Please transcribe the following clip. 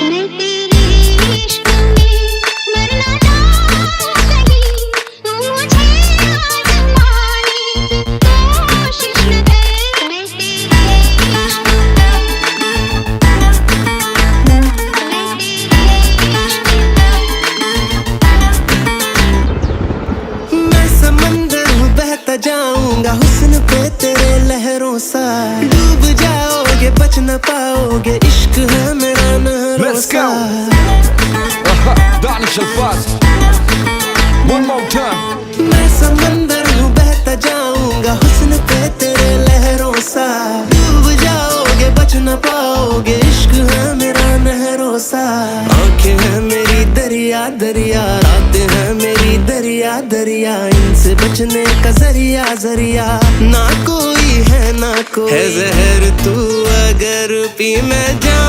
मैं तेरे इश्क में मरना चाहूं कहीं, तू मुझे आजमा ले, कोशिश न कर। मैं तेरे इश्क मैं समंदर हूँ बहता जाऊंगा हुस्न पे तेरे लहरों सा, डूब जाओगे बच न पाओगे, इश्क है मेरा नहरों सा। दानिश अल्फाज one more time। मैं समंदर हूँ बहता जाऊंगा हुस्न पे तेरे लहरों सा, डूब जाओगे बच न पाओगे, इश्क है मेरा नहरों सा। आंखें हैं मेरी दरिया दरिया, रातें हैं मेरी दरिया दरिया, इनसे बचने का जरिया जरिया ना कोई है ना कोई है। जहर तू अगर पी मैं जाऊं